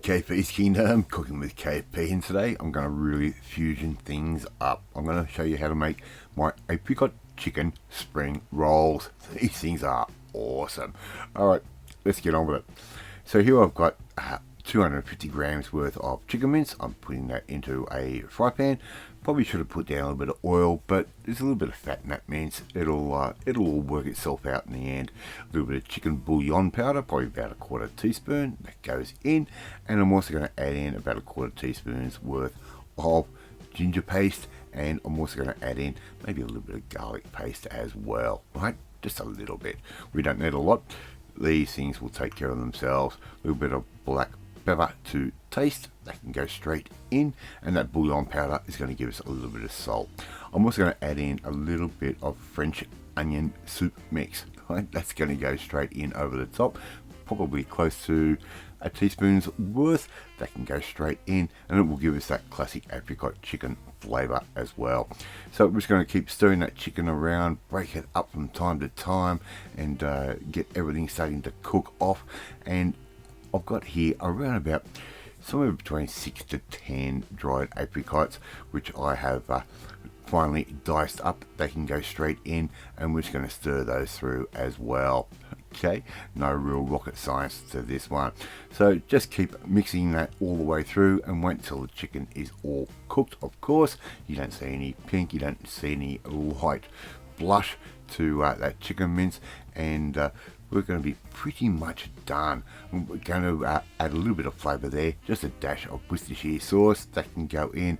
KP's Kingdom, cooking with KP, and today I'm going to really fusion things up. I'm going to show you how to make my apricot chicken spring rolls. These things are awesome. Alright, let's get on with it. So here I've got 250 grams worth of chicken mince. I'm putting that into a fry pan. Probably should have put down a little bit of oil, but there's a little bit of fat in that mince. It'll all work itself out in the end. A little bit of chicken bouillon powder, probably about a quarter teaspoon, that goes in. And I'm also going to add in about a quarter teaspoon's worth of ginger paste, and I'm also going to add in maybe a little bit of garlic paste as well, right? Just a little bit. We don't need a lot. These things will take care of themselves. A little bit of black pepper to taste, that can go straight in, and that bouillon powder is going to give us a little bit of salt. I'm also going to add in a little bit of French onion soup mix, right? That's going to go straight in over the top, probably close to a teaspoon's worth. That can go straight in, and it will give us that classic apricot chicken flavor as well. So we're just going to keep stirring that chicken around, break it up from time to time, and get everything starting to cook off. And I've got here around about somewhere between 6 to 10 dried apricots, which I have finally diced up. They can go straight in, and we're just going to stir those through as well. Okay, no real rocket science to this one. So just keep mixing that all the way through and wait until the chicken is all cooked. Of course, you don't see any pink, you don't see any light blush to that chicken mince, and we're going to be pretty much done. We're going to add a little bit of flavour there, just a dash of Worcestershire sauce that can go in,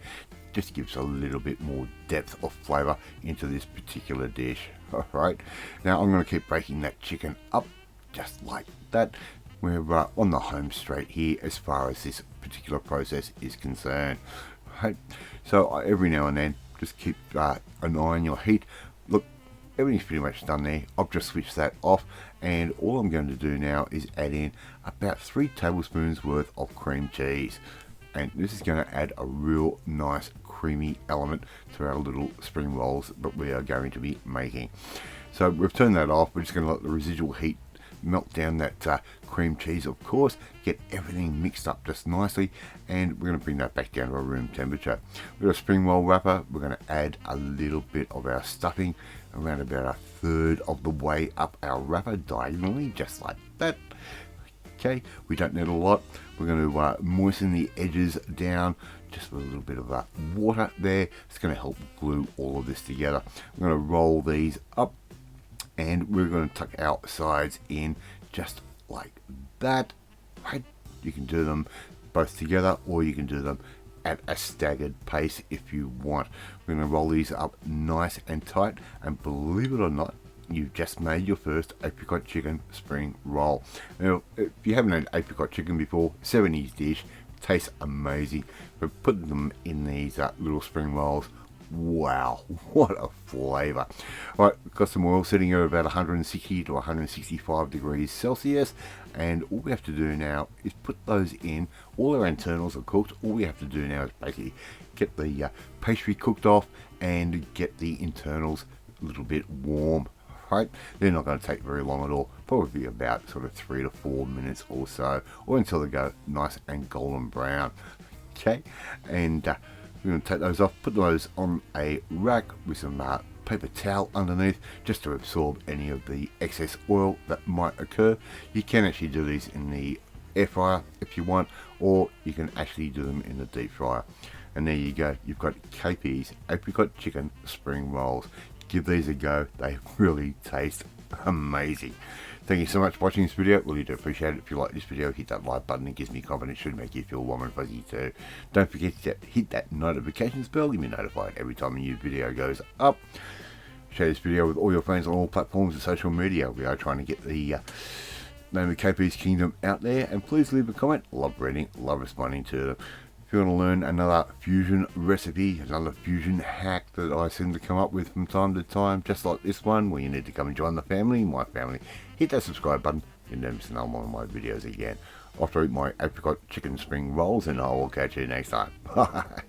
just gives a little bit more depth of flavour into this particular dish. Alright, now I'm going to keep breaking that chicken up just like that. We're on the home straight here as far as this particular process is concerned. Right, so every now and then just keep an eye on your heat. Look, everything's pretty much done there. I've just switched that off, and all I'm going to do now is add in about 3 tablespoons worth of cream cheese, and this is going to add a real nice creamy element to our little spring rolls that we are going to be making. So we've turned that off. We're just going to let the residual heat melt down that cream cheese, of course, get everything mixed up just nicely, and we're going to bring that back down to a room temperature. We've got a spring roll wrapper. We're going to add a little bit of our stuffing around about 1/3 of the way up our wrapper diagonally, just like that. Okay, we don't need a lot. We're going to moisten the edges down just with a little bit of water there. It's going to help glue all of this together. We're going to roll these up, and we're going to tuck our sides in just like that. Right? You can do them both together, or you can do them at a staggered pace if you want. We're going to roll these up nice and tight, and believe it or not, you've just made your first apricot chicken spring roll. Now, if you haven't had apricot chicken before, 70s dish, tastes amazing. But putting them in these little spring rolls, wow, what a flavour. Right, got some oil sitting here at about 160 to 165 degrees Celsius, and all we have to do now is put those in. All our internals are cooked. All we have to do now is basically get the pastry cooked off and get the internals a little bit warm. Right, they're not going to take very long at all, probably about sort of 3 to 4 minutes or so, or until they go nice and golden brown. Okay, and we're going to take those off, put those on a rack with some paper towel underneath, just to absorb any of the excess oil that might occur. You can actually do these in the air fryer if you want, or you can actually do them in the deep fryer. And there you go, you've got KP's apricot chicken spring rolls. Give these a go, they really taste amazing. Thank you so much for watching this video, really do appreciate it. If you like this video, hit that like button, it gives me confidence, should make you feel warm and fuzzy too. Don't forget to hit that notifications bell, you'll be notified every time a new video goes up. Share this video with all your friends on all platforms of social media. We are trying to get the name of KP's Kingdom out there, and please leave a comment. Love reading, love responding to them. If you want to learn another fusion recipe, another fusion hack that I seem to come up with from time to time, just like this one, where you need to come and join the family, my family, hit that subscribe button. You'll never miss another one of my videos again. After I eat my apricot chicken spring rolls, and I will catch you next time. Bye.